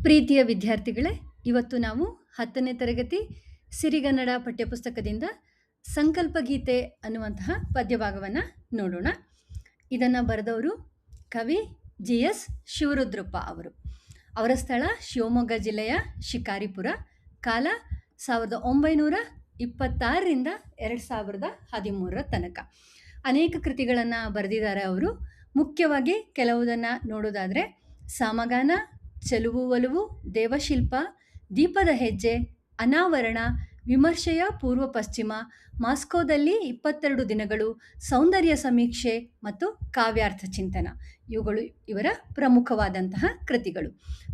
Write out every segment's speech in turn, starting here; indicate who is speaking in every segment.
Speaker 1: ಪ್ರೀತಿಯ ವಿದ್ಯಾರ್ಥಿಗಳೇ, ಇವತ್ತು ನಾವು 10ನೇ ತರಗತಿ ಸಿರಿಗನ್ನಡ ಪಠ್ಯಪುಸ್ತಕದಿಂದ ಸಂಕಲ್ಪ ಗೀತೆ ಅನ್ನುವಂತಹ ಪದ್ಯಭಾಗವನ್ನು ನೋಡೋಣ. ಇದನ್ನು ಬರೆದವರು ಕವಿ GS ಶಿವರುದ್ರಪ್ಪ ಅವರು. ಅವರ ಸ್ಥಳ ಶಿವಮೊಗ್ಗ ಜಿಲ್ಲೆಯ ಶಿಕಾರಿಪುರ. ಕಾಲ 1926ರಿಂದ 2013 ತನಕ. ಅನೇಕ ಕೃತಿಗಳನ್ನು ಬರೆದಿದ್ದಾರೆ ಅವರು. ಮುಖ್ಯವಾಗಿ ಕೆಲವುದನ್ನು ನೋಡೋದಾದರೆ ಸಾಮಗಾನ, ಚೆಲುವು ಒಲವು, ದೇವಶಿಲ್ಪ, ದೀಪದ ಹೆಜ್ಜೆ, ಅನಾವರಣ, ವಿಮರ್ಶೆಯ ಪೂರ್ವ ಪಶ್ಚಿಮ, ಮಾಸ್ಕೋದಲ್ಲಿ 22 ದಿನಗಳು, ಸೌಂದರ್ಯ ಸಮೀಕ್ಷೆ ಮತ್ತು ಕಾವ್ಯಾರ್ಥ ಚಿಂತನ ಇವುಗಳು ಇವರ ಪ್ರಮುಖವಾದಂತಹ ಕೃತಿಗಳು.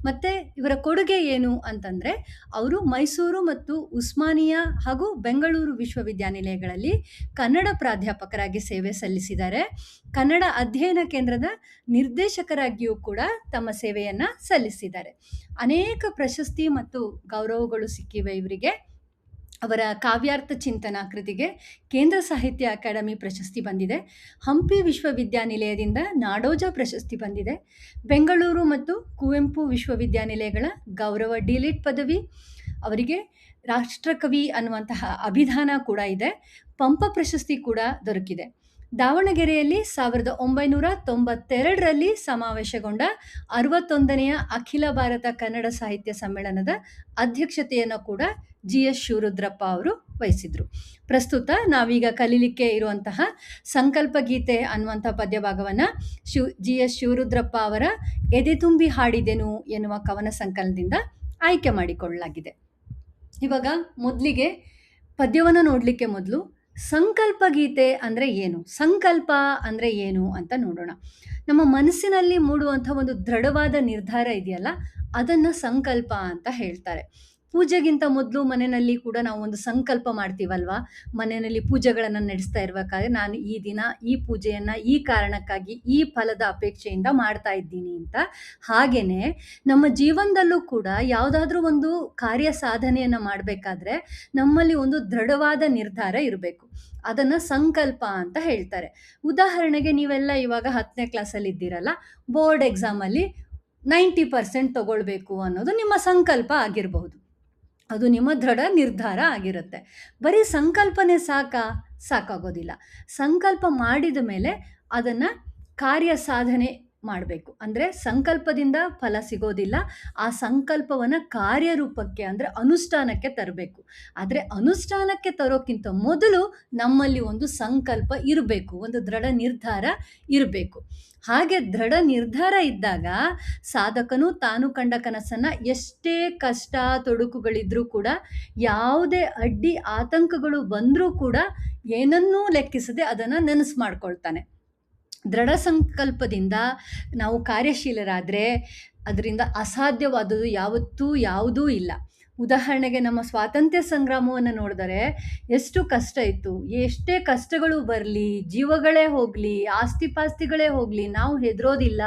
Speaker 1: ಮತ್ತು ಇವರ ಕೊಡುಗೆ ಏನು ಅಂತಂದರೆ, ಅವರು ಮೈಸೂರು ಮತ್ತು ಉಸ್ಮಾನಿಯಾ ಹಾಗೂ ಬೆಂಗಳೂರು ವಿಶ್ವವಿದ್ಯಾನಿಲಯಗಳಲ್ಲಿ ಕನ್ನಡ ಪ್ರಾಧ್ಯಾಪಕರಾಗಿ ಸೇವೆ ಸಲ್ಲಿಸಿದ್ದಾರೆ. ಕನ್ನಡ ಅಧ್ಯಯನ ಕೇಂದ್ರದ ನಿರ್ದೇಶಕರಾಗಿಯೂ ಕೂಡ ತಮ್ಮ ಸೇವೆಯನ್ನು ಸಲ್ಲಿಸಿದ್ದಾರೆ. ಅನೇಕ ಪ್ರಶಸ್ತಿ ಮತ್ತು ಗೌರವಗಳು ಸಿಕ್ಕಿವೆ ಇವರಿಗೆ. ಅವರ ಕಾವ್ಯಾರ್ಥ ಚಿಂತನ ಕೃತಿಗೆ ಕೇಂದ್ರ ಸಾಹಿತ್ಯ ಅಕಾಡೆಮಿ ಪ್ರಶಸ್ತಿ ಬಂದಿದೆ. ಹಂಪಿ ವಿಶ್ವವಿದ್ಯಾನಿಲಯದಿಂದ ನಾಡೋಜ ಪ್ರಶಸ್ತಿ ಬಂದಿದೆ. ಬೆಂಗಳೂರು ಮತ್ತು ಕುವೆಂಪು ವಿಶ್ವವಿದ್ಯಾನಿಲಯಗಳ ಗೌರವ ಡಿಲಿಟ್ ಪದವಿ. ಅವರಿಗೆ ರಾಷ್ಟ್ರಕವಿ ಅನ್ನುವಂತಹ ಅಭಿಧಾನ ಕೂಡ ಇದೆ. ಪಂಪ ಪ್ರಶಸ್ತಿ ಕೂಡ ದೊರಕಿದೆ. ದಾವಣಗೆರೆಯಲ್ಲಿ 1992ರಲ್ಲಿ ಸಮಾವೇಶಗೊಂಡ 61ನೆಯ ಅಖಿಲ ಭಾರತ ಕನ್ನಡ ಸಾಹಿತ್ಯ ಸಮ್ಮೇಳನದ ಅಧ್ಯಕ್ಷತೆಯನ್ನು ಕೂಡ GS ಶಿವರುದ್ರಪ್ಪ ಅವರು ವಹಿಸಿದರು. ಪ್ರಸ್ತುತ ನಾವೀಗ ಕಲೀಲಿಕ್ಕೆ ಇರುವಂತಹ ಸಂಕಲ್ಪ ಗೀತೆ ಅನ್ನುವಂಥ ಪದ್ಯಭಾಗವನ್ನು GS ಶಿವರುದ್ರಪ್ಪ ಅವರ ಎದೆ ತುಂಬಿ ಹಾಡಿದೆನು ಎನ್ನುವ ಕವನ ಸಂಕಲನದಿಂದ ಆಯ್ಕೆ ಮಾಡಿಕೊಳ್ಳಲಾಗಿದೆ. ಇವಾಗ ಮೊದಲಿಗೆ ಪದ್ಯವನ್ನು ನೋಡಲಿಕ್ಕೆ ಮೊದಲು ಸಂಕಲ್ಪ ಗೀತೆ ಅಂದರೆ ಏನು, ಸಂಕಲ್ಪ ಅಂದರೆ ಏನು ಅಂತ ನೋಡೋಣ. ನಮ್ಮ ಮನಸ್ಸಿನಲ್ಲಿ ಮೂಡುವಂಥ ಒಂದು ದೃಢವಾದ ನಿರ್ಧಾರ ಇದೆಯಲ್ಲ, ಅದನ್ನು ಸಂಕಲ್ಪ ಅಂತ ಹೇಳ್ತಾರೆ. ಪೂಜೆಗಿಂತ ಮೊದಲು ಮನೆಯಲ್ಲಿ ಕೂಡ ನಾವು ಒಂದು ಸಂಕಲ್ಪ ಮಾಡ್ತೀವಲ್ವಾ. ಮನೆಯಲ್ಲಿ ಪೂಜೆಗಳನ್ನು ನಡೆಸ್ತಾ ಇರಬೇಕಾದ್ರೆ ನಾನು ಈ ದಿನ ಈ ಪೂಜೆಯನ್ನು ಈ ಕಾರಣಕ್ಕಾಗಿ ಈ ಫಲದ ಅಪೇಕ್ಷೆಯಿಂದ ಮಾಡ್ತಾ ಇದ್ದೀನಿ ಅಂತ. ಹಾಗೆಯೇ ನಮ್ಮ ಜೀವನದಲ್ಲೂ ಕೂಡ ಯಾವುದಾದ್ರೂ ಒಂದು ಕಾರ್ಯ ಸಾಧನೆಯನ್ನು ಮಾಡಬೇಕಾದ್ರೆ ನಮ್ಮಲ್ಲಿ ಒಂದು ದೃಢವಾದ ನಿರ್ಧಾರ ಇರಬೇಕು. ಅದನ್ನು ಸಂಕಲ್ಪ ಅಂತ ಹೇಳ್ತಾರೆ. ಉದಾಹರಣೆಗೆ ನೀವೆಲ್ಲ ಇವಾಗ 10ನೇ ಕ್ಲಾಸಲ್ಲಿ ಇದ್ದೀರಲ್ಲ, ಬೋರ್ಡ್ ಎಕ್ಸಾಮಲ್ಲಿ 90% ತಗೊಳ್ಬೇಕು ಅನ್ನೋದು ನಿಮ್ಮ ಸಂಕಲ್ಪ ಆಗಿರಬಹುದು. ಅದು ನಿಮ್ಮ ದೃಢ ನಿರ್ಧಾರ ಆಗಿರುತ್ತೆ. ಬರೀ ಸಂಕಲ್ಪನೆ ಸಾಕಾಗೋದಿಲ್ಲ. ಸಂಕಲ್ಪ ಮಾಡಿದ ಮೇಲೆ ಅದನ್ನು ಕಾರ್ಯ ಸಾಧನೆ ಮಾಡಬೇಕು. ಅಂದರೆ ಸಂಕಲ್ಪದಿಂದ ಫಲ ಸಿಗೋದಿಲ್ಲ. ಆ ಸಂಕಲ್ಪವನ್ನು ಕಾರ್ಯರೂಪಕ್ಕೆ ಅಂದರೆ ಅನುಷ್ಠಾನಕ್ಕೆ ತರಬೇಕು. ಆದರೆ ಅನುಷ್ಠಾನಕ್ಕೆ ತರೋಕ್ಕಿಂತ ಮೊದಲು ನಮ್ಮಲ್ಲಿ ಒಂದು ಸಂಕಲ್ಪ ಇರಬೇಕು, ಒಂದು ದೃಢ ನಿರ್ಧಾರ ಇರಬೇಕು. ಹಾಗೆ ದೃಢ ನಿರ್ಧಾರ ಇದ್ದಾಗ ಸಾಧಕನು ತಾನು ಕಂಡ ಕನಸನ್ನು ಎಷ್ಟೇ ಕಷ್ಟ ತೊಡಕುಗಳಿದ್ರೂ ಕೂಡ, ಯಾವುದೇ ಅಡ್ಡಿ ಆತಂಕಗಳು ಬಂದರೂ ಕೂಡ ಏನನ್ನೂ ಲೆಕ್ಕಿಸದೆ ಅದನ್ನು ನೆನಸು ಮಾಡ್ಕೊಳ್ತಾನೆ. ದೃಢ ಸಂಕಲ್ಪದಿಂದ ನಾವು ಕಾರ್ಯಶೀಲರಾದರೆ ಅದರಿಂದ ಅಸಾಧ್ಯವಾದುದು ಯಾವುದೂ ಇಲ್ಲ. ಉದಾಹರಣೆಗೆ ನಮ್ಮ ಸ್ವಾತಂತ್ರ್ಯ ಸಂಗ್ರಾಮವನ್ನು ನೋಡಿದರೆ ಎಷ್ಟು ಕಷ್ಟ ಇತ್ತು. ಎಷ್ಟೇ ಕಷ್ಟಗಳು ಬರಲಿ, ಜೀವಗಳೇ ಹೋಗಲಿ, ಆಸ್ತಿಪಾಸ್ತಿಗಳೇ ಹೋಗಲಿ, ನಾವು ಹೆದರೋದಿಲ್ಲ.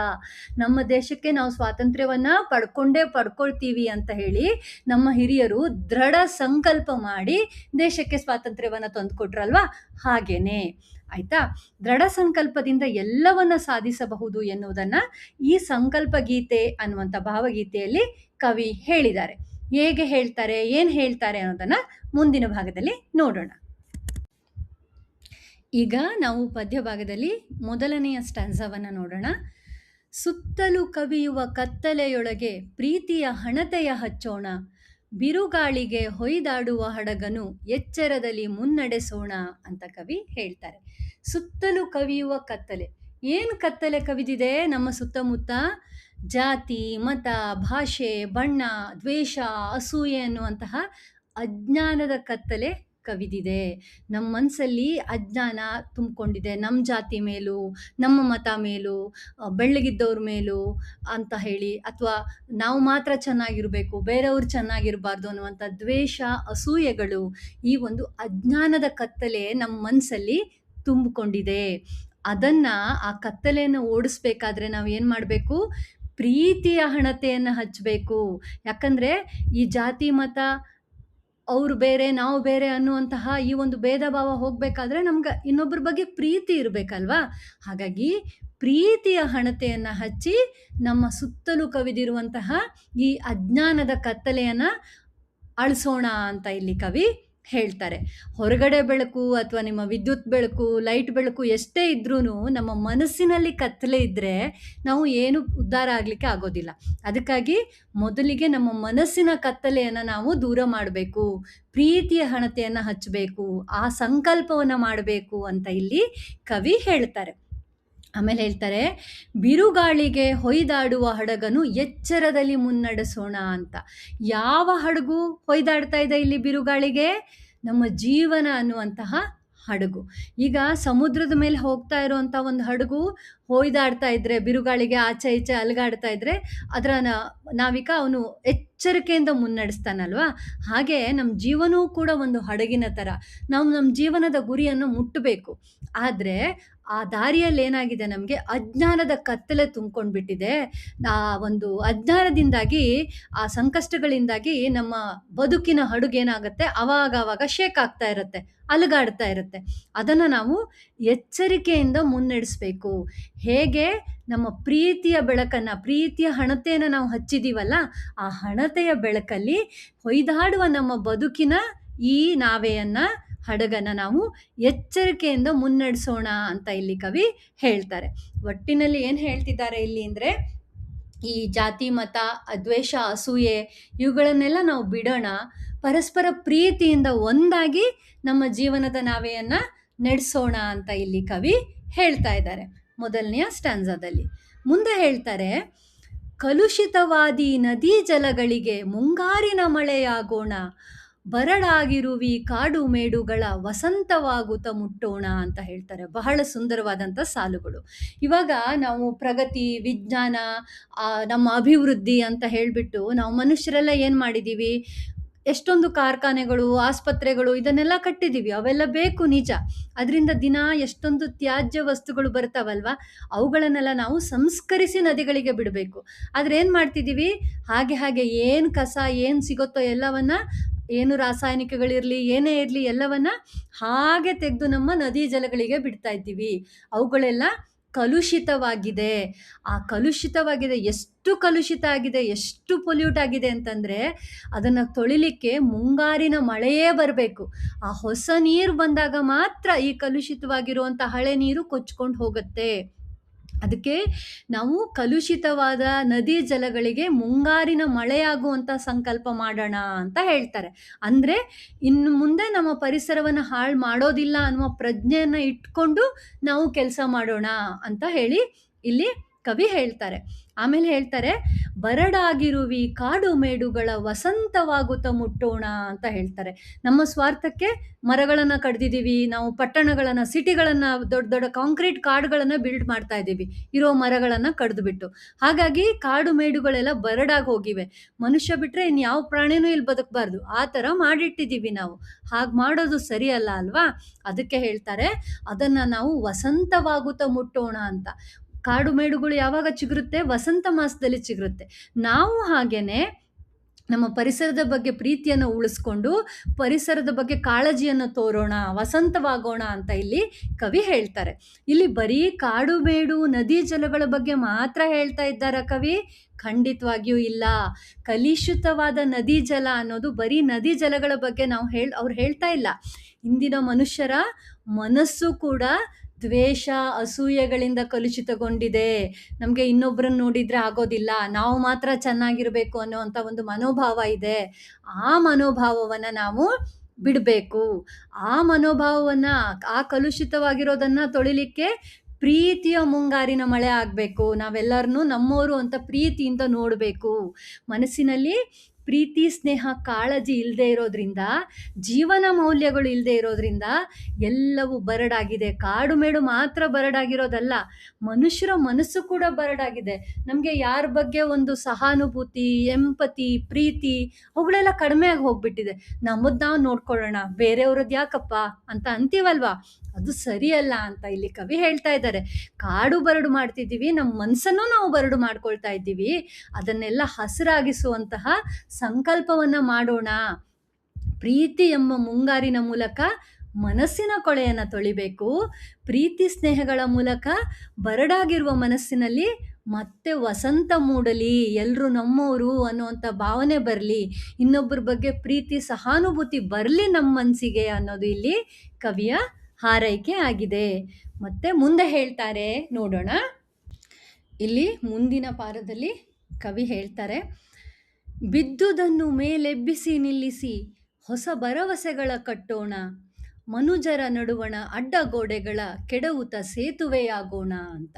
Speaker 1: ನಮ್ಮ ದೇಶಕ್ಕೆ ನಾವು ಸ್ವಾತಂತ್ರ್ಯವನ್ನು ಪಡ್ಕೊಳ್ತೀವಿ ಅಂತ ಹೇಳಿ ನಮ್ಮ ಹಿರಿಯರು ದೃಢ ಸಂಕಲ್ಪ ಮಾಡಿ ದೇಶಕ್ಕೆ ಸ್ವಾತಂತ್ರ್ಯವನ್ನು ತಂದುಕೊಟ್ರಲ್ವಾ. ಹಾಗೇನೆ ಆಯಿತಾ. ದೃಢ ಸಂಕಲ್ಪದಿಂದ ಎಲ್ಲವನ್ನ ಸಾಧಿಸಬಹುದು ಎನ್ನುವುದನ್ನು ಈ ಸಂಕಲ್ಪ ಗೀತೆ ಅನ್ನುವಂಥ ಭಾವಗೀತೆಯಲ್ಲಿ ಕವಿ ಹೇಳಿದ್ದಾರೆ. ಹೇಗೆ ಹೇಳ್ತಾರೆ, ಏನು ಹೇಳ್ತಾರೆ ಅನ್ನೋದನ್ನು ಮುಂದಿನ ಭಾಗದಲ್ಲಿ ನೋಡೋಣ. ಈಗ ನಾವು ಪದ್ಯ ಭಾಗದಲ್ಲಿ ಮೊದಲನೆಯ ಸ್ಟ್ಯಾನ್ಸವನ್ನು ನೋಡೋಣ. ಸುತ್ತಲೂ ಕವಿಯುವ ಕತ್ತಲೆಯೊಳಗೆ ಪ್ರೀತಿಯ ಹಣತೆಯ ಹಚ್ಚೋಣ, ಬಿರುಗಾಳಿಗೆ ಹೊಯ್ದಾಡುವ ಹಡಗನು ಎಚ್ಚರದಲ್ಲಿ ಮುನ್ನಡೆಸೋಣ ಅಂತ ಕವಿ ಹೇಳ್ತಾರೆ. ಸುತ್ತಲೂ ಕವಿಯುವ ಕತ್ತಲೆ. ಏನು ಕತ್ತಲೆ ಕವಿದಿದೆ ನಮ್ಮ ಸುತ್ತಮುತ್ತ? ಜಾತಿ, ಮತ, ಭಾಷೆ, ಬಣ್ಣ, ದ್ವೇಷ, ಅಸೂಯೆ ಅನ್ನುವಂತಹ ಅಜ್ಞಾನದ ಕತ್ತಲೆ ಕವಿದಿದೆ. ನಮ್ಮ ಮನಸ್ಸಲ್ಲಿ ಅಜ್ಞಾನ ತುಂಬಿಕೊಂಡಿದೆ. ನಮ್ಮ ಜಾತಿ ಮೇಲೂ, ನಮ್ಮ ಮತ ಮೇಲೂ, ಬೆಳ್ಳಗಿದ್ದವ್ರ ಮೇಲೂ ಅಂತ ಹೇಳಿ, ಅಥವಾ ನಾವು ಮಾತ್ರ ಚೆನ್ನಾಗಿರಬೇಕು, ಬೇರೆಯವ್ರು ಚೆನ್ನಾಗಿರಬಾರ್ದು ಅನ್ನುವಂಥ ದ್ವೇಷ, ಅಸೂಯೆಗಳು, ಈ ಒಂದು ಅಜ್ಞಾನದ ಕತ್ತಲೆ ನಮ್ಮ ಮನಸ್ಸಲ್ಲಿ ತುಂಬಿಕೊಂಡಿದೆ. ಆ ಕತ್ತಲೆಯನ್ನು ಓಡಿಸ್ಬೇಕಾದ್ರೆ ನಾವು ಏನು ಮಾಡಬೇಕು? ಪ್ರೀತಿಯ ಹಣತೆಯನ್ನು ಹಚ್ಚಬೇಕು. ಯಾಕಂದರೆ ಈ ಜಾತಿ ಮತ, ಅವರು ಬೇರೆ ನಾವು ಬೇರೆ ಅನ್ನುವಂತಹ ಈ ಒಂದು ಭೇದ ಭಾವ ಹೋಗಬೇಕಾದ್ರೆ ನಮ್ಗೆ ಇನ್ನೊಬ್ಬರ ಬಗ್ಗೆ ಪ್ರೀತಿ ಇರಬೇಕಲ್ವಾ. ಹಾಗಾಗಿ ಪ್ರೀತಿಯ ಹಣತೆಯನ್ನು ಹಚ್ಚಿ ನಮ್ಮ ಸುತ್ತಲೂ ಕವಿದಿರುವಂತಹ ಈ ಅಜ್ಞಾನದ ಕತ್ತಲೆಯನ್ನು ಅಳಿಸೋಣ ಅಂತ ಇಲ್ಲಿ ಕವಿ ಹೇಳ್ತಾರೆ. ಹೊರಗಡೆ ಬೆಳಕು ಅಥವಾ ನಿಮ್ಮ ವಿದ್ಯುತ್ ಬೆಳಕು, ಲೈಟ್ ಬೆಳಕು ಎಷ್ಟೇ ಇದ್ರೂ ನಮ್ಮ ಮನಸ್ಸಿನಲ್ಲಿ ಕತ್ತಲೆ ಇದ್ದರೆ ನಾವು ಏನು ಉದ್ಧಾರ ಆಗಲಿಕ್ಕೆ ಆಗೋದಿಲ್ಲ. ಅದಕ್ಕಾಗಿ ಮೊದಲಿಗೆ ನಮ್ಮ ಮನಸ್ಸಿನ ಕತ್ತಲೆಯನ್ನು ನಾವು ದೂರ ಮಾಡಬೇಕು, ಪ್ರೀತಿಯ ಹಣತೆಯನ್ನು ಹಚ್ಚಬೇಕು, ಆ ಸಂಕಲ್ಪವನ್ನು ಮಾಡಬೇಕು ಅಂತ ಇಲ್ಲಿ ಕವಿ ಹೇಳ್ತಾರೆ. ಆಮೇಲೆ ಹೇಳ್ತಾರೆ, ಬಿರುಗಾಳಿಗೆ ಹೊಯ್ದಾಡುವ ಹಡಗನು ಎಚ್ಚರದಲ್ಲಿ ಮುನ್ನಡೆಸೋಣ ಅಂತ. ಯಾವ ಹಡಗು ಹೊಯ್ದಾಡ್ತಾ ಇದೆ ಇಲ್ಲಿ ಬಿರುಗಾಳಿಗೆ? ನಮ್ಮ ಜೀವನ ಅನ್ನುವಂತಹ ಹಡಗು. ಈಗ ಸಮುದ್ರದ ಮೇಲೆ ಹೋಗ್ತಾ ಇರುವಂಥ ಒಂದು ಹಡಗು ಹೊಯ್ದಾಡ್ತಾ ಇದ್ರೆ, ಬಿರುಗಾಳಿಗೆ ಆಚೆ ಈಚೆ ಅಲುಗಾಡ್ತಾ ಇದ್ರೆ, ಅದರ ನಾವಿಕ ಅವನು ಎಚ್ಚರಿಕೆಯಿಂದ ಮುನ್ನಡೆಸ್ತಾನಲ್ವಾ? ಹಾಗೆ ನಮ್ಮ ಜೀವನವೂ ಕೂಡ ಒಂದು ಹಡಗಿನ ಥರ. ನಾವು ನಮ್ಮ ಜೀವನದ ಗುರಿಯನ್ನು ಮುಟ್ಟಬೇಕು. ಆದರೆ ಆ ದಾರಿಯಲ್ಲಿ ಏನಾಗಿದೆ, ನಮಗೆ ಅಜ್ಞಾನದ ಕತ್ತಲೆ ತುಂಬ್ಕೊಂಡ್ಬಿಟ್ಟಿದೆ. ಆ ಒಂದು ಅಜ್ಞಾನದಿಂದಾಗಿ, ಆ ಸಂಕಷ್ಟಗಳಿಂದಾಗಿ ನಮ್ಮ ಬದುಕಿನ ಹಡಗೇನಾಗುತ್ತೆ, ಅವಾಗ ಶೇಕ್ ಆಗ್ತಾ ಇರುತ್ತೆ, ಅಲುಗಾಡ್ತಾ ಇರುತ್ತೆ. ಅದನ್ನು ನಾವು ಎಚ್ಚರಿಕೆಯಿಂದ ಮುನ್ನಡೆಸಬೇಕು. ಹೇಗೆ? ನಮ್ಮ ಪ್ರೀತಿಯ ಬೆಳಕನ್ನು, ಪ್ರೀತಿಯ ಹಣತೆಯನ್ನು ನಾವು ಹಚ್ಚಿದ್ದೀವಲ್ಲ, ಆ ಹಣತೆಯ ಬೆಳಕಲ್ಲಿ ಹೊಯ್ದಾಡುವ ನಮ್ಮ ಬದುಕಿನ ಈ ನಾವೆಯನ್ನು, ಹಡಗನ್ನು ನಾವು ಎಚ್ಚರಿಕೆಯಿಂದ ಮುನ್ನಡೆಸೋಣ ಅಂತ ಇಲ್ಲಿ ಕವಿ ಹೇಳ್ತಾರೆ. ಒಟ್ಟಿನಲ್ಲಿ ಏನು ಹೇಳ್ತಿದ್ದಾರೆ ಇಲ್ಲಿ ಅಂದರೆ, ಈ ಜಾತಿ ಮತ, ದ್ವೇಷ, ಅಸೂಯೆ ಇವುಗಳನ್ನೆಲ್ಲ ನಾವು ಬಿಡೋಣ, ಪರಸ್ಪರ ಪ್ರೀತಿಯಿಂದ ಒಂದಾಗಿ ನಮ್ಮ ಜೀವನದ ನಾವೆಯನ್ನು ನಡೆಸೋಣ ಅಂತ ಇಲ್ಲಿ ಕವಿ ಹೇಳ್ತಾ ಇದ್ದಾರೆ ಮೊದಲನೆಯ ಸ್ಟ್ಯಾನ್ಸಾದಲ್ಲಿ. ಮುಂದೆ ಹೇಳ್ತಾರೆ, ಕಲುಷಿತವಾದಿ ನದಿ ಜಲಗಳಿಗೆ ಮುಂಗಾರಿನ ಮಳೆಯಾಗೋಣ, ಬರಡಾಗಿರುವಿ ಕಾಡು ಮೇಡುಗಳ ವಸಂತವಾಗುತ್ತ ಮುಟ್ಟೋಣ ಅಂತ ಹೇಳ್ತಾರೆ. ಬಹಳ ಸುಂದರವಾದಂಥ ಸಾಲುಗಳು. ಇವಾಗ ನಾವು ಪ್ರಗತಿ, ವಿಜ್ಞಾನ, ನಮ್ಮ ಅಭಿವೃದ್ಧಿ ಅಂತ ಹೇಳಿಬಿಟ್ಟು ನಾವು ಮನುಷ್ಯರೆಲ್ಲ ಏನು ಮಾಡಿದ್ದೀವಿ, ಎಷ್ಟೊಂದು ಕಾರ್ಖಾನೆಗಳು, ಆಸ್ಪತ್ರೆಗಳು ಇದನ್ನೆಲ್ಲ ಕಟ್ಟಿದ್ದೀವಿ. ಅವೆಲ್ಲ ಬೇಕು ನಿಜ. ಅದರಿಂದ ದಿನ ಎಷ್ಟೊಂದು ತ್ಯಾಜ್ಯ ವಸ್ತುಗಳು ಬರ್ತಾವಲ್ವ, ಅವುಗಳನ್ನೆಲ್ಲ ನಾವು ಸಂಸ್ಕರಿಸಿ ನದಿಗಳಿಗೆ ಬಿಡಬೇಕು. ಆದರೆ ಏನು ಮಾಡ್ತಿದ್ದೀವಿ, ಹಾಗೆ ಏನು ಕಸ ಏನು ಸಿಗುತ್ತೋ ಎಲ್ಲವನ್ನು, ಏನು ರಾಸಾಯನಿಕಗಳಿರಲಿ ಏನೇ ಇರಲಿ ಎಲ್ಲವನ್ನ ಹಾಗೆ ತೆಗೆದು ನಮ್ಮ ನದಿ ಜಲಗಳಿಗೆ ಬಿಡ್ತಾ ಇದ್ದೀವಿ. ಅವುಗಳೆಲ್ಲ ಕಲುಷಿತವಾಗಿದೆ. ಆ ಕಲುಷಿತವಾಗಿದೆ, ಎಷ್ಟು ಕಲುಷಿತ ಆಗಿದೆ, ಎಷ್ಟು ಪೊಲ್ಯೂಟ್ ಆಗಿದೆ ಅಂತಂದರೆ, ಅದನ್ನು ತೊಳಿಲಿಕ್ಕೆ ಮುಂಗಾರಿನ ಮಳೆಯೇ ಬರಬೇಕು. ಆ ಹೊಸ ನೀರು ಬಂದಾಗ ಮಾತ್ರ ಈ ಕಲುಷಿತವಾಗಿರುವಂಥ ಹಳೆ ನೀರು ಕೊಚ್ಕೊಂಡು ಹೋಗುತ್ತೆ. ಅದಕ್ಕೆ ನಾವು ಕಲುಷಿತವಾದ ನದಿ ಜಲಗಳಿಗೆ ಮುಂಗಾರಿನ ಮಳೆಯಾಗುವಂಥ ಸಂಕಲ್ಪ ಮಾಡೋಣ ಅಂತ ಹೇಳ್ತಾರೆ. ಅಂದರೆ ಇನ್ನು ಮುಂದೆ ನಮ್ಮ ಪರಿಸರವನ್ನು ಹಾಳು ಮಾಡೋದಿಲ್ಲ ಅನ್ನುವ ಪ್ರಜ್ಞೆಯನ್ನು ಇಟ್ಕೊಂಡು ನಾವು ಕೆಲಸ ಮಾಡೋಣ ಅಂತ ಹೇಳಿ ಇಲ್ಲಿ ಕವಿ ಹೇಳ್ತಾರೆ. ಆಮೇಲೆ ಹೇಳ್ತಾರೆ, ಬರಡಾಗಿರುವಿ ಕಾಡು ಮೇಡುಗಳ ವಸಂತವಾಗುತ್ತ ಮುಟ್ಟೋಣ ಅಂತ ಹೇಳ್ತಾರೆ. ನಮ್ಮ ಸ್ವಾರ್ಥಕ್ಕೆ ಮರಗಳನ್ನು ಕಡ್ದಿದ್ದೀವಿ, ನಾವು ಪಟ್ಟಣಗಳನ್ನು, ಸಿಟಿಗಳನ್ನು, ದೊಡ್ಡ ದೊಡ್ಡ ಕಾಂಕ್ರೀಟ್ ಕಾಡುಗಳನ್ನು ಬಿಲ್ಡ್ ಮಾಡ್ತಾ ಇದ್ದೀವಿ ಇರೋ ಮರಗಳನ್ನು ಕಡ್ದುಬಿಟ್ಟು. ಹಾಗಾಗಿ ಕಾಡು ಮೇಡುಗಳೆಲ್ಲ ಬರಡಾಗಿ ಹೋಗಿವೆ. ಮನುಷ್ಯ ಬಿಟ್ಟರೆ ಇನ್ಯಾವ ಪ್ರಾಣಿನೂ ಇಲ್ಲಿ ಬದುಕಬಾರ್ದು, ಆ ಥರ ಮಾಡಿಟ್ಟಿದ್ದೀವಿ ನಾವು. ಹಾಗೆ ಮಾಡೋದು ಸರಿಯಲ್ಲ ಅಲ್ವಾ? ಅದಕ್ಕೆ ಹೇಳ್ತಾರೆ, ಅದನ್ನು ನಾವು ವಸಂತವಾಗುತ್ತ ಮುಟ್ಟೋಣ ಅಂತ. ಕಾಡು ಮೇಡುಗಳು ಯಾವಾಗ ಚಿಗುರುತ್ತೆ? ವಸಂತ ಮಾಸದಲ್ಲಿ ಚಿಗುರುತ್ತೆ. ನಾವು ಹಾಗೇನೆ ನಮ್ಮ ಪರಿಸರದ ಬಗ್ಗೆ ಪ್ರೀತಿಯನ್ನು ಉಳಿಸ್ಕೊಂಡು ಪರಿಸರದ ಬಗ್ಗೆ ಕಾಳಜಿಯನ್ನು ತೋರೋಣ, ವಸಂತವಾಗೋಣ ಅಂತ ಇಲ್ಲಿ ಕವಿ ಹೇಳ್ತಾರೆ. ಇಲ್ಲಿ ಬರೀ ಕಾಡು ಮೇಡು ನದಿ ಜಲಗಳ ಬಗ್ಗೆ ಮಾತ್ರ ಹೇಳ್ತಾ ಇದ್ದಾರ ಕವಿ? ಖಂಡಿತವಾಗಿಯೂ ಇಲ್ಲ. ಕಲುಷಿತವಾದ ನದಿ ಜಲ ಅನ್ನೋದು ಬರೀ ನದಿ ಜಲಗಳ ಬಗ್ಗೆ ಅವ್ರು ಹೇಳ್ತಾ ಇಲ್ಲ. ಇಂದಿನ ಮನುಷ್ಯರ ಮನಸ್ಸು ಕೂಡ ದ್ವೇಷ, ಅಸೂಯೆಗಳಿಂದ ಕಲುಷಿತಗೊಂಡಿದೆ. ನಮಗೆ ಇನ್ನೊಬ್ಬರನ್ನು ನೋಡಿದರೆ ಆಗೋದಿಲ್ಲ, ನಾವು ಮಾತ್ರ ಚೆನ್ನಾಗಿರಬೇಕು ಅನ್ನೋವಂಥ ಒಂದು ಮನೋಭಾವ ಇದೆ. ಆ ಮನೋಭಾವವನ್ನು ನಾವು ಬಿಡಬೇಕು. ಆ ಮನೋಭಾವವನ್ನು, ಆ ಕಲುಷಿತವಾಗಿರೋದನ್ನು ತೊಳಿಲಿಕ್ಕೆ ಪ್ರೀತಿಯ ಮುಂಗಾರಿನ ಮಳೆ ಆಗಬೇಕು. ನಾವೆಲ್ಲರನ್ನೂ ನಮ್ಮವರು ಅಂತ ಪ್ರೀತಿಯಿಂದ ನೋಡಬೇಕು. ಮನಸ್ಸಿನಲ್ಲಿ ಪ್ರೀತಿ, ಸ್ನೇಹ, ಕಾಳಜಿ ಇಲ್ಲದೆ ಇರೋದ್ರಿಂದ, ಜೀವನ ಮೌಲ್ಯಗಳು ಇಲ್ಲದೆ ಇರೋದ್ರಿಂದ ಎಲ್ಲವೂ ಬರಡಾಗಿದೆ. ಕಾಡು ಮೇಡು ಮಾತ್ರ ಬರಡಾಗಿರೋದಲ್ಲ, ಮನುಷ್ಯರ ಮನಸ್ಸು ಕೂಡ ಬರಡಾಗಿದೆ. ನಮಗೆ ಯಾರ ಬಗ್ಗೆ ಒಂದು ಸಹಾನುಭೂತಿ, ಎಂಪತಿ, ಪ್ರೀತಿ ಅವುಗಳೆಲ್ಲ ಕಡಿಮೆ ಆಗಿ ಹೋಗ್ಬಿಟ್ಟಿದೆ. ನಮ್ಮದು ನಾವು ನೋಡ್ಕೊಳ್ಳೋಣ, ಬೇರೆಯವ್ರದ್ದು ಯಾಕಪ್ಪ ಅಂತ ಅಂತೀವಲ್ವಾ? ಅದು ಸರಿಯಲ್ಲ ಅಂತ ಇಲ್ಲಿ ಕವಿ ಹೇಳ್ತಾ ಇದ್ದಾರೆ. ಕಾಡು ಬರಡು ಮಾಡ್ತಿದ್ದೀವಿ, ನಮ್ಮ ಮನಸ್ಸನ್ನು ನಾವು ಬರಡು ಮಾಡ್ಕೊಳ್ತಾ ಇದ್ದೀವಿ. ಅದನ್ನೆಲ್ಲ ಹಸಿರಾಗಿಸುವಂತಹ ಸಂಕಲ್ಪವನ್ನು ಮಾಡೋಣ. ಪ್ರೀತಿ ಎಂಬ ಮುಂಗಾರಿನ ಮೂಲಕ ಮನಸ್ಸಿನ ಕೊಳೆಯನ್ನು ತೊಳಿಬೇಕು. ಪ್ರೀತಿ ಸ್ನೇಹಗಳ ಮೂಲಕ ಬರಡಾಗಿರುವ ಮನಸ್ಸಿನಲ್ಲಿ ಮತ್ತೆ ವಸಂತ ಮೂಡಲಿ, ಎಲ್ಲರೂ ನಮ್ಮವರು ಅನ್ನುವಂಥ ಭಾವನೆ ಬರಲಿ, ಇನ್ನೊಬ್ಬರ ಬಗ್ಗೆ ಪ್ರೀತಿ ಸಹಾನುಭೂತಿ ಬರಲಿ ನಮ್ಮ ಮನಸ್ಸಿಗೆ ಅನ್ನೋದು ಇಲ್ಲಿ ಕವಿಯ ಹಾರೈಕೆ ಆಗಿದೆ. ಮತ್ತೆ ಮುಂದೆ ಹೇಳ್ತಾರೆ ನೋಡೋಣ. ಇಲ್ಲಿ ಮುಂದಿನ ಪಾರದಲ್ಲಿ ಕವಿ ಹೇಳ್ತಾರೆ, ಬಿದ್ದುದನ್ನು ಮೇಲೆಬ್ಬಿಸಿ ನಿಲ್ಲಿಸಿ ಹೊಸ ಭರವಸೆಗಳ ಕಟ್ಟೋಣ, ಮನುಜರ ನಡುವಣ ಅಡ್ಡಗೋಡೆಗಳ ಕೆಡವುತ ಸೇತುವೆಯಾಗೋಣ ಅಂತ.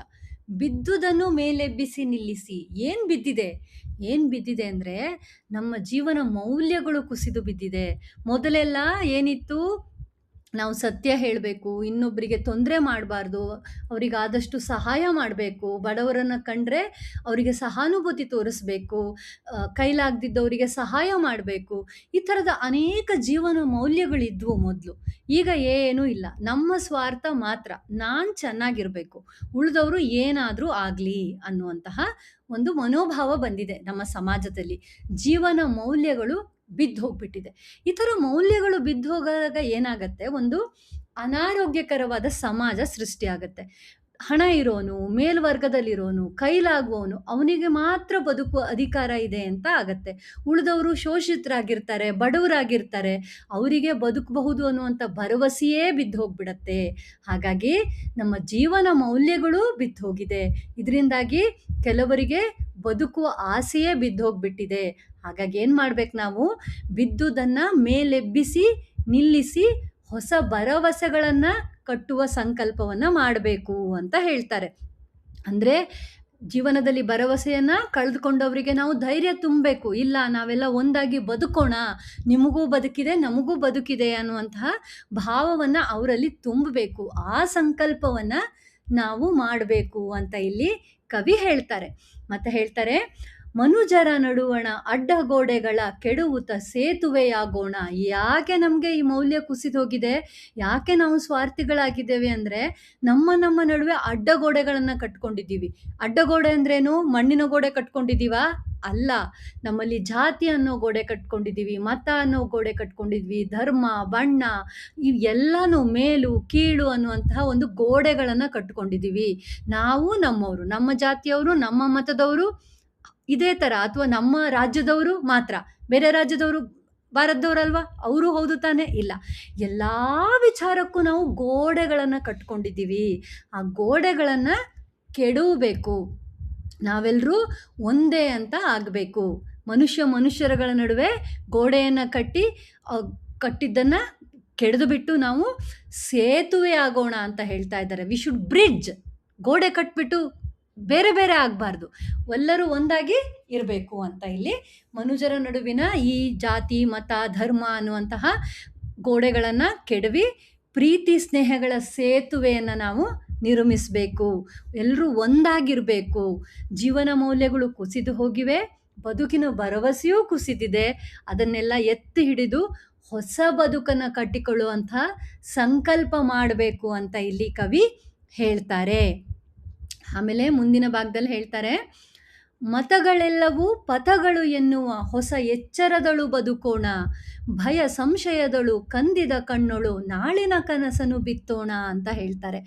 Speaker 1: ಬಿದ್ದುದನ್ನು ಮೇಲೆಬ್ಬಿಸಿ ನಿಲ್ಲಿಸಿ. ಏನು ಬಿದ್ದಿದೆ ಅಂದರೆ ನಮ್ಮ ಜೀವನ ಮೌಲ್ಯಗಳು ಕುಸಿದು ಬಿದ್ದಿದೆ. ಮೊದಲೆಲ್ಲ ಏನಿತ್ತು, ನಾವು ಸತ್ಯ ಹೇಳಬೇಕು, ಇನ್ನೊಬ್ಬರಿಗೆ ತೊಂದರೆ ಮಾಡಬಾರ್ದು, ಅವರಿಗಾದಷ್ಟು ಸಹಾಯ ಮಾಡಬೇಕು, ಬಡವರನ್ನು ಕಂಡ್ರೆ ಅವರಿಗೆ ಸಹಾನುಭೂತಿ ತೋರಿಸ್ಬೇಕು, ಕೈಲಾಗದಿದ್ದವರಿಗೆ ಸಹಾಯ ಮಾಡಬೇಕು. ಈ ಥರದ ಅನೇಕ ಜೀವನ ಮೌಲ್ಯಗಳಿದ್ವು ಮೊದಲು. ಈಗ ಏನೂ ಇಲ್ಲ, ನಮ್ಮ ಸ್ವಾರ್ಥ ಮಾತ್ರ, ನಾನು ಚೆನ್ನಾಗಿರಬೇಕು, ಉಳಿದವರು ಏನಾದರೂ ಆಗಲಿ ಅನ್ನುವಂತಹ ಒಂದು ಮನೋಭಾವ ಬಂದಿದೆ ನಮ್ಮ ಸಮಾಜದಲ್ಲಿ. ಜೀವನ ಮೌಲ್ಯಗಳು ಬಿದ್ದು ಹೋಗ್ಬಿಟ್ಟಿದೆ. ಈ ಥರ ಮೌಲ್ಯಗಳು ಬಿದ್ದು ಹೋದಾಗ ಏನಾಗತ್ತೆ, ಒಂದು ಅನಾರೋಗ್ಯಕರವಾದ ಸಮಾಜ ಸೃಷ್ಟಿಯಾಗತ್ತೆ. ಹಣ ಇರೋನು, ಮೇಲ್ವರ್ಗದಲ್ಲಿರೋನು, ಕೈಲಾಗುವವನು, ಅವನಿಗೆ ಮಾತ್ರ ಬದುಕುವ ಅಧಿಕಾರ ಇದೆ ಅಂತ ಆಗತ್ತೆ. ಉಳಿದವರು ಶೋಷಿತರಾಗಿರ್ತಾರೆ, ಬಡವರಾಗಿರ್ತಾರೆ, ಅವರಿಗೆ ಬದುಕಬಹುದು ಅನ್ನುವಂಥ ಭರವಸೆಯೇ ಬಿದ್ದು ಹೋಗ್ಬಿಡತ್ತೆ. ಹಾಗಾಗಿ ನಮ್ಮ ಜೀವನ ಮೌಲ್ಯಗಳು ಬಿದ್ದು ಹೋಗಿದೆ. ಇದರಿಂದಾಗಿ ಕೆಲವರಿಗೆ ಬದುಕುವ ಆಸೆಯೇ ಬಿದ್ದು ಹೋಗ್ಬಿಟ್ಟಿದೆ. ಹಾಗಾಗಿ ಏನು ಮಾಡ್ಬೇಕು ನಾವು, ಬಿದ್ದುದನ್ನು ಮೇಲೆಬ್ಬಿಸಿ ನಿಲ್ಲಿಸಿ ಹೊಸ ಭರವಸೆಗಳನ್ನು ಕಟ್ಟುವ ಸಂಕಲ್ಪವನ್ನು ಮಾಡಬೇಕು ಅಂತ ಹೇಳ್ತಾರೆ. ಅಂದರೆ ಜೀವನದಲ್ಲಿ ಭರವಸೆಯನ್ನು ಕಳೆದುಕೊಂಡವರಿಗೆ ನಾವು ಧೈರ್ಯ ತುಂಬಬೇಕು. ಇಲ್ಲ, ನಾವೆಲ್ಲ ಒಂದಾಗಿ ಬದುಕೋಣ, ನಿಮಗೂ ಬದುಕಿದೆ ನಮಗೂ ಬದುಕಿದೆ ಅನ್ನುವಂತಹ ಭಾವವನ್ನು ಅವರಲ್ಲಿ ತುಂಬಬೇಕು. ಆ ಸಂಕಲ್ಪವನ್ನು ನಾವು ಮಾಡಬೇಕು ಅಂತ ಇಲ್ಲಿ ಕವಿ ಹೇಳ್ತಾರೆ. ಮತ್ತೆ ಹೇಳ್ತಾರೆ, ಮನುಜರ ನಡುವಣ ಅಡ್ಡಗೋಡೆಗಳ ಕೆಡವುತ ಸೇತುವೆಯಾಗೋಣ. ಯಾಕೆ ನಮಗೆ ಈ ಮೌಲ್ಯ ಕುಸಿದೋಗಿದೆ, ಯಾಕೆ ನಾವು ಸ್ವಾರ್ಥಿಗಳಾಗಿದ್ದೇವೆ ಅಂದರೆ ನಮ್ಮ ನಡುವೆ ಅಡ್ಡಗೋಡೆಗಳನ್ನು ಕಟ್ಕೊಂಡಿದ್ದೀವಿ. ಅಡ್ಡಗೋಡೆ ಅಂದ್ರೇನು, ಮಣ್ಣಿನ ಗೋಡೆ ಕಟ್ಕೊಂಡಿದ್ದೀವಾ? ಅಲ್ಲ, ನಮ್ಮಲ್ಲಿ ಜಾತಿ ಅನ್ನೋ ಗೋಡೆ ಕಟ್ಕೊಂಡಿದ್ದೀವಿ, ಮತ ಅನ್ನೋ ಗೋಡೆ ಕಟ್ಕೊಂಡಿದ್ವಿ, ಧರ್ಮ, ಬಣ್ಣ, ಇವೆಲ್ಲನೂ ಮೇಲು ಕೀಳು ಅನ್ನುವಂತಹ ಒಂದು ಗೋಡೆಗಳನ್ನು ಕಟ್ಕೊಂಡಿದ್ದೀವಿ. ನಾವು ನಮ್ಮವರು, ನಮ್ಮ ಜಾತಿಯವರು, ನಮ್ಮ ಮತದವರು ಇದೇ ಥರ, ಅಥವಾ ನಮ್ಮ ರಾಜ್ಯದವರು ಮಾತ್ರ, ಬೇರೆ ರಾಜ್ಯದವರು ಭಾರತದವರಲ್ವಾ, ಅವರು ಹೌದು ತಾನೇ? ಇಲ್ಲ, ಎಲ್ಲ ವಿಚಾರಕ್ಕೂ ನಾವು ಗೋಡೆಗಳನ್ನು ಕಟ್ಕೊಂಡಿದ್ದೀವಿ. ಆ ಗೋಡೆಗಳನ್ನು ಕೆಡವಬೇಕು. ನಾವೆಲ್ಲರೂ ಒಂದೇ ಅಂತ ಆಗಬೇಕು. ಮನುಷ್ಯರುಗಳ ನಡುವೆ ಗೋಡೆಯನ್ನು ಕಟ್ಟಿದ್ದನ್ನು ಕೆಡೆದು ಬಿಟ್ಟು ನಾವು ಸೇತುವೆ ಆಗೋಣ ಅಂತ ಹೇಳ್ತಾ ಇದ್ದಾರೆ. We should bridge. ಗೋಡೆ ಕಟ್ಬಿಟ್ಟು ಬೇರೆ ಬೇರೆ ಆಗಬಾರ್ದು, ಎಲ್ಲರೂ ಒಂದಾಗಿ ಇರಬೇಕು ಅಂತ ಇಲ್ಲಿ ಮನುಜರ ನಡುವಿನ ಈ ಜಾತಿ, ಮತ, ಧರ್ಮ ಅನ್ನುವಂತಹ ಗೋಡೆಗಳನ್ನು ಕೆಡವಿ ಪ್ರೀತಿ ಸ್ನೇಹಗಳ ಸೇತುವೆಯನ್ನು ನಾವು ನಿರ್ಮಿಸಬೇಕು. ಎಲ್ಲರೂ ಒಂದಾಗಿರಬೇಕು. ಜೀವನ ಮೌಲ್ಯಗಳು ಕುಸಿದು ಹೋಗಿವೆ, ಬದುಕಿನ ಭರವಸೆಯೂ ಕುಸಿದಿದೆ. ಅದನ್ನೆಲ್ಲ ಎತ್ತಿ ಹಿಡಿದು ಹೊಸ ಬದುಕನ್ನು ಕಟ್ಟಿಕೊಳ್ಳುವಂಥ ಸಂಕಲ್ಪ ಮಾಡಬೇಕು ಅಂತ ಇಲ್ಲಿ ಕವಿ ಹೇಳ್ತಾರೆ. ಆಮೇಲೆ ಮುಂದಿನ ಭಾಗದಲ್ಲಿ ಹೇಳ್ತಾರೆ, ಮತಗಳೆಲ್ಲವೂ ಪಥಗಳು ಎನ್ನುವ ಹೊಸ ಎಚ್ಚರದಳು ಬದುಕೋಣ, ಭಯ ಸಂಶಯದಳು ಕಂದಿದ ಕಣ್ಣೊಳು ನಾಳಿನ ಕನಸನ್ನು ಬಿತ್ತೋಣ ಅಂತ ಹೇಳ್ತಾರೆ.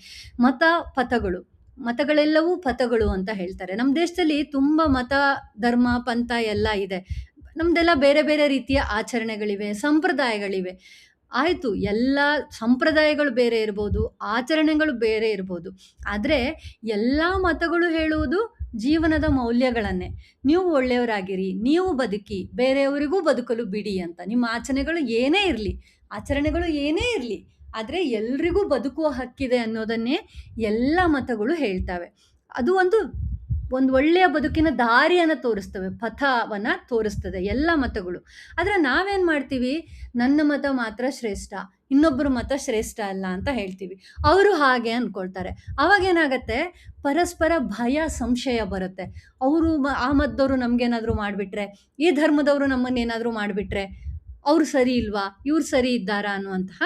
Speaker 1: ಮತಗಳೆಲ್ಲವೂ ಪಥಗಳು ಅಂತ ಹೇಳ್ತಾರೆ. ನಮ್ಮ ದೇಶದಲ್ಲಿ ತುಂಬ ಮತ, ಧರ್ಮ, ಪಂಥ ಎಲ್ಲ ಇದೆ. ನಮ್ಮದೆಲ್ಲ ಬೇರೆ ಬೇರೆ ರೀತಿಯ ಆಚರಣೆಗಳಿವೆ, ಸಂಪ್ರದಾಯಗಳಿವೆ. ಆಯಿತು, ಎಲ್ಲ ಸಂಪ್ರದಾಯಗಳು ಬೇರೆ ಇರ್ಬೋದು, ಆಚರಣೆಗಳು ಬೇರೆ ಇರ್ಬೋದು, ಆದರೆ ಎಲ್ಲ ಮತಗಳು ಹೇಳುವುದು ಜೀವನದ ಮೌಲ್ಯಗಳನ್ನೇ. ನೀವು ಒಳ್ಳೆಯವರಾಗಿರಿ, ನೀವು ಬದುಕಿ, ಬೇರೆಯವರಿಗೂ ಬದುಕಲು ಬಿಡಿ ಅಂತ. ನಿಮ್ಮ ಆಚರಣೆಗಳು ಏನೇ ಇರಲಿ, ಆದರೆ ಎಲ್ರಿಗೂ ಬದುಕುವ ಹಕ್ಕಿದೆ ಅನ್ನೋದನ್ನೇ ಎಲ್ಲ ಮತಗಳು ಹೇಳ್ತವೆ. ಅದು ಒಂದು ಒಳ್ಳೆಯ ಬದುಕಿನ ದಾರಿಯನ್ನು ತೋರಿಸ್ತವೆ, ಪಥವನ್ನು ತೋರಿಸ್ತದೆ ಎಲ್ಲ ಮತಗಳು. ಆದರೆ ನಾವೇನು ಮಾಡ್ತೀವಿ, ನನ್ನ ಮತ ಮಾತ್ರ ಶ್ರೇಷ್ಠ, ಇನ್ನೊಬ್ಬರ ಮತ ಶ್ರೇಷ್ಠ ಅಲ್ಲ ಅಂತ ಹೇಳ್ತೀವಿ. ಅವರು ಹಾಗೆ ಅಂದ್ಕೊಳ್ತಾರೆ. ಅವಾಗೇನಾಗತ್ತೆ, ಪರಸ್ಪರ ಭಯ ಸಂಶಯ ಬರುತ್ತೆ. ಅವರು ಆ ಮತದವರು ನಮಗೇನಾದರೂ ಮಾಡಿಬಿಟ್ರೆ, ಈ ಧರ್ಮದವರು ನಮ್ಮನ್ನೇನಾದರೂ ಮಾಡಿಬಿಟ್ರೆ, ಅವ್ರು ಸರಿ ಇಲ್ವಾ, ಇವ್ರು ಸರಿ ಇದ್ದಾರಾ ಅನ್ನುವಂತಹ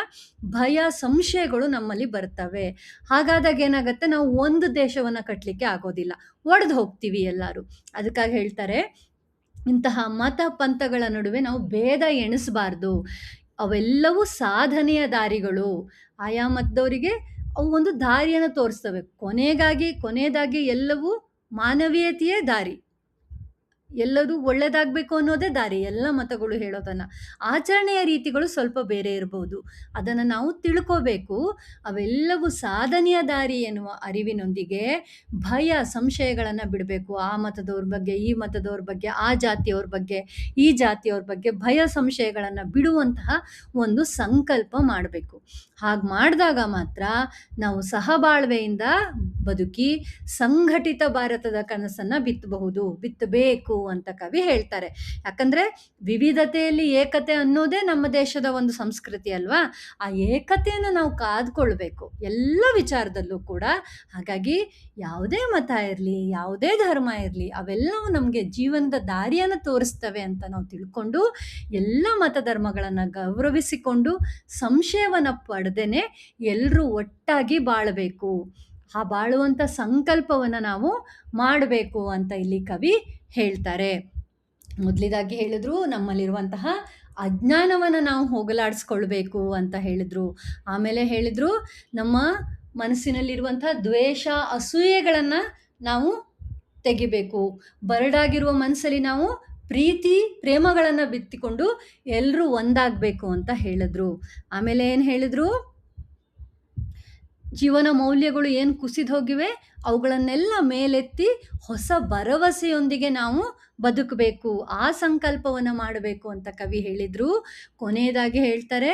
Speaker 1: ಭಯ ಸಂಶಯಗಳು ನಮ್ಮಲ್ಲಿ ಬರ್ತವೆ. ಹಾಗಾದಾಗ ಏನಾಗುತ್ತೆ, ನಾವು ಒಂದು ದೇಶವನ್ನು ಕಟ್ಟಲಿಕ್ಕೆ ಆಗೋದಿಲ್ಲ, ಒಡೆದು ಹೋಗ್ತೀವಿ ಎಲ್ಲರೂ. ಅದಕ್ಕಾಗಿ ಹೇಳ್ತಾರೆ, ಇಂತಹ ಮತ ಪಂಥಗಳ ನಡುವೆ ನಾವು ಭೇದ ಎಣಿಸಬಾರ್ದು. ಅವೆಲ್ಲವೂ ಸಾಧನೆಯ ದಾರಿಗಳು. ಆಯಾ ಮತದವರಿಗೆ ಅವು ಒಂದು ದಾರಿಯನ್ನು ತೋರಿಸ್ತವೆ. ಕೊನೆಯದಾಗಿ ಎಲ್ಲವೂ ಮಾನವೀಯತೆಯೇ ದಾರಿ. ಎಲ್ಲರೂ ಒಳ್ಳೆದಾಗಬೇಕು ಅನ್ನೋದೇ ದಾರಿ, ಎಲ್ಲ ಮತಗಳು ಹೇಳೋದನ್ನು. ಆಚರಣೆಯ ರೀತಿಗಳು ಸ್ವಲ್ಪ ಬೇರೆ ಇರಬಹುದು, ಅದನ್ನು ನಾವು ತಿಳ್ಕೋಬೇಕು. ಅವೆಲ್ಲವೂ ಸಾಧನೆಯ ದಾರಿ ಎನ್ನುವ ಅರಿವಿನೊಂದಿಗೆ ಭಯ ಸಂಶಯಗಳನ್ನು ಬಿಡಬೇಕು. ಆ ಮತದವ್ರ ಬಗ್ಗೆ, ಈ ಮತದವ್ರ ಬಗ್ಗೆ, ಆ ಜಾತಿಯವ್ರ ಬಗ್ಗೆ, ಈ ಜಾತಿಯವ್ರ ಬಗ್ಗೆ ಭಯ ಸಂಶಯಗಳನ್ನು ಬಿಡುವಂತಹ ಒಂದು ಸಂಕಲ್ಪ ಮಾಡಬೇಕು. ಹಾಗೆ ಮಾಡಿದಾಗ ಮಾತ್ರ ನಾವು ಸಹಬಾಳ್ವೆಯಿಂದ ಬದುಕಿ ಸಂಘಟಿತ ಭಾರತದ ಕನಸನ್ನು ಬಿತ್ತಬೇಕು ಅಂತ ಕವಿ ಹೇಳ್ತಾರೆ. ಯಾಕಂದ್ರೆ ವಿವಿಧತೆಯಲ್ಲಿ ಏಕತೆ ಅನ್ನೋದೇ ನಮ್ಮ ದೇಶದ ಒಂದು ಸಂಸ್ಕೃತಿ ಅಲ್ವಾ. ಆ ಏಕತೆಯನ್ನು ನಾವು ಕಾದ್ಕೊಳ್ಬೇಕು ಎಲ್ಲ ವಿಚಾರದಲ್ಲೂ ಕೂಡ. ಹಾಗಾಗಿ ಯಾವುದೇ ಮತ ಇರಲಿ, ಯಾವುದೇ ಧರ್ಮ ಇರಲಿ, ಅವೆಲ್ಲವೂ ನಮಗೆ ಜೀವನದ ದಾರಿಯನ್ನು ತೋರಿಸ್ತವೆ ಅಂತ ನಾವು ತಿಳ್ಕೊಂಡು ಎಲ್ಲ ಮತಧರ್ಮಗಳನ್ನು ಗೌರವಿಸಿಕೊಂಡು ಸಂಶಯವನ್ನು ಪಡೆದೇನೆ ಎಲ್ಲರೂ ಒಟ್ಟಾಗಿ ಬಾಳಬೇಕು. ಆ ಬಾಳುವಂಥ ಸಂಕಲ್ಪವನ್ನು ನಾವು ಮಾಡಬೇಕು ಅಂತ ಇಲ್ಲಿ ಕವಿ ಹೇಳ್ತಾರೆ. ಮೊದಲಿದಾಗಿ ಹೇಳಿದ್ರು, ನಮ್ಮಲ್ಲಿರುವಂತಹ ಅಜ್ಞಾನವನ್ನು ನಾವು ಹೋಗಲಾಡಿಸ್ಕೊಳ್ಬೇಕು ಅಂತ ಹೇಳಿದ್ರು. ಆಮೇಲೆ ಹೇಳಿದ್ರು, ನಮ್ಮ ಮನಸ್ಸಿನಲ್ಲಿರುವಂಥ ದ್ವೇಷ ಅಸೂಯೆಗಳನ್ನು ನಾವು ತೆಗಿಬೇಕು. ಬರಡಾಗಿರುವ ಮನಸ್ಸಲ್ಲಿ ನಾವು ಪ್ರೀತಿ ಪ್ರೇಮಗಳನ್ನು ಬಿತ್ತಿಕೊಂಡು ಎಲ್ಲರೂ ಒಂದಾಗಬೇಕು ಅಂತ ಹೇಳಿದ್ರು. ಆಮೇಲೆ ಏನು ಹೇಳಿದ್ರು, ಜೀವನ ಮೌಲ್ಯಗಳು ಏನು ಕುಸಿದು ಹೋಗಿವೆ ಅವುಗಳನ್ನೆಲ್ಲ ಮೇಲೆತ್ತಿ ಹೊಸ ಭರವಸೆಯೊಂದಿಗೆ ನಾವು ಬದುಕಬೇಕು, ಆ ಸಂಕಲ್ಪವನ್ನು ಮಾಡಬೇಕು ಅಂತ ಕವಿ ಹೇಳಿದರು. ಕೊನೆಯದಾಗಿ ಹೇಳ್ತಾರೆ,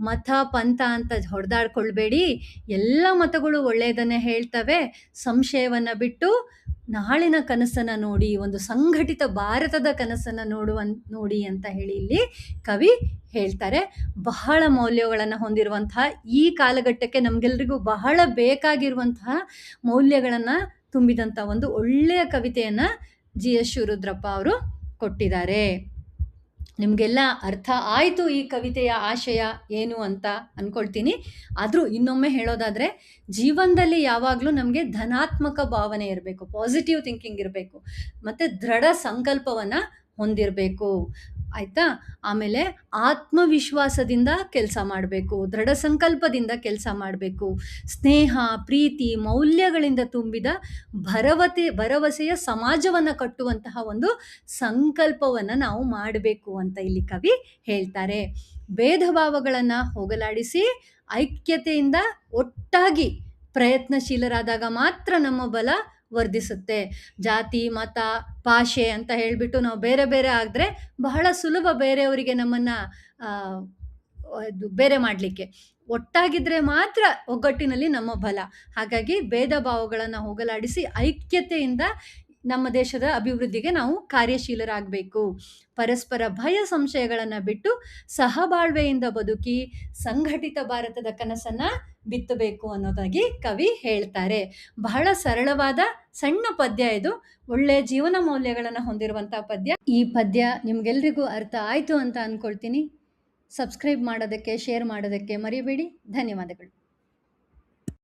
Speaker 1: ಮತ ಪಂಥ ಅಂತ ಹೊಡೆದಾಡ್ಕೊಳ್ಬೇಡಿ, ಎಲ್ಲ ಮತಗಳು ಒಳ್ಳೆಯದನ್ನೇ ಹೇಳ್ತವೆ. ಸಂಶಯವನ್ನು ಬಿಟ್ಟು ನಾಳಿನ ಕನಸನ್ನು ನೋಡಿ, ಒಂದು ಸಂಘಟಿತ ಭಾರತದ ಕನಸನ್ನು ನೋಡಿ ಅಂತ ಹೇಳಿ ಇಲ್ಲಿ ಕವಿ ಹೇಳ್ತಾರೆ. ಬಹಳ ಮೌಲ್ಯಗಳನ್ನು ಹೊಂದಿರುವಂತಹ ಈ ಕಾಲಘಟ್ಟಕ್ಕೆ ನಮಗೆಲ್ರಿಗೂ ಬಹಳ ಬೇಕಾಗಿರುವಂತಹ ಮೌಲ್ಯಗಳನ್ನು ತುಂಬಿದಂಥ ಒಂದು ಒಳ್ಳೆಯ ಕವಿತೆಯನ್ನು GS ಶಿವರುದ್ರಪ್ಪ ಅವರು ಕೊಟ್ಟಿದ್ದಾರೆ. ನಿಮಗೆಲ್ಲ ಅರ್ಥ ಆಯಿತು ಈ ಕವಿತೆಯ ಆಶಯ ಏನು ಅಂತ ಅಂದ್ಕೊಳ್ತೀನಿ. ಆದರೂ ಇನ್ನೊಮ್ಮೆ ಹೇಳೋದಾದರೆ, ಜೀವನದಲ್ಲಿ ಯಾವಾಗಲೂ ನಮಗೆ ಧನಾತ್ಮಕ ಭಾವನೆ ಇರಬೇಕು, ಪಾಸಿಟಿವ್ ಥಿಂಕಿಂಗ್ ಇರಬೇಕು, ಮತ್ತು ದೃಢ ಸಂಕಲ್ಪವನ್ನು ಹೊಂದಿರಬೇಕು. ಆಯಿತಾ? ಆಮೇಲೆ ಆತ್ಮವಿಶ್ವಾಸದಿಂದ ಕೆಲಸ ಮಾಡಬೇಕು, ದೃಢ ಸಂಕಲ್ಪದಿಂದ ಕೆಲಸ ಮಾಡಬೇಕು. ಸ್ನೇಹ, ಪ್ರೀತಿ, ಮೌಲ್ಯಗಳಿಂದ ತುಂಬಿದ ಭರವಸೆಯ ಸಮಾಜವನ್ನು ಕಟ್ಟುವಂತಹ ಒಂದು ಸಂಕಲ್ಪವನ್ನು ನಾವು ಮಾಡಬೇಕು ಅಂತ ಇಲ್ಲಿ ಕವಿ ಹೇಳ್ತಾರೆ. ಭೇದ ಭಾವಗಳನ್ನು ಹೋಗಲಾಡಿಸಿ ಐಕ್ಯತೆಯಿಂದ ಒಟ್ಟಾಗಿ ಪ್ರಯತ್ನಶೀಲರಾದಾಗ ಮಾತ್ರ ನಮ್ಮ ಬಲ ವರ್ಧಿಸುತ್ತೆ. ಜಾತಿ, ಮತ, ಭಾಷೆ ಅಂತ ಹೇಳಿಬಿಟ್ಟು ನಾವು ಬೇರೆ ಬೇರೆ ಆದರೆ ಬಹಳ ಸುಲಭ ಬೇರೆಯವರಿಗೆ ನಮ್ಮನ್ನು ಬೇರೆ ಮಾಡಲಿಕ್ಕೆ. ಒಟ್ಟಾಗಿದ್ದರೆ ಮಾತ್ರ ಒಗ್ಗಟ್ಟಿನಲ್ಲಿ ನಮ್ಮ ಬಲ. ಹಾಗಾಗಿ ಭೇದ ಭಾವಗಳನ್ನು ಹೋಗಲಾಡಿಸಿ ಐಕ್ಯತೆಯಿಂದ ನಮ್ಮ ದೇಶದ ಅಭಿವೃದ್ಧಿಗೆ ನಾವು ಕಾರ್ಯಶೀಲರಾಗಬೇಕು. ಪರಸ್ಪರ ಭಯ ಸಂಶಯಗಳನ್ನು ಬಿಟ್ಟು ಸಹಬಾಳ್ವೆಯಿಂದ ಬದುಕಿ ಸಂಘಟಿತ ಭಾರತದ ಕನಸನ್ನು ಬಿತ್ತಬೇಕು ಅನ್ನೋದಾಗಿ ಕವಿ ಹೇಳ್ತಾರೆ. ಬಹಳ ಸರಳವಾದ ಸಣ್ಣ ಪದ್ಯ ಇದು, ಒಳ್ಳೆಯ ಜೀವನ ಮೌಲ್ಯಗಳನ್ನು ಹೊಂದಿರುವಂಥ ಪದ್ಯ. ಈ ಪದ್ಯ ನಿಮಗೆಲ್ರಿಗೂ ಅರ್ಥ ಆಯಿತು ಅಂತ ಅಂದ್ಕೊಳ್ತೀನಿ. ಸಬ್ಸ್ಕ್ರೈಬ್ ಮಾಡೋದಕ್ಕೆ, ಶೇರ್ ಮಾಡೋದಕ್ಕೆ ಮರಿಬೇಡಿ. ಧನ್ಯವಾದಗಳು.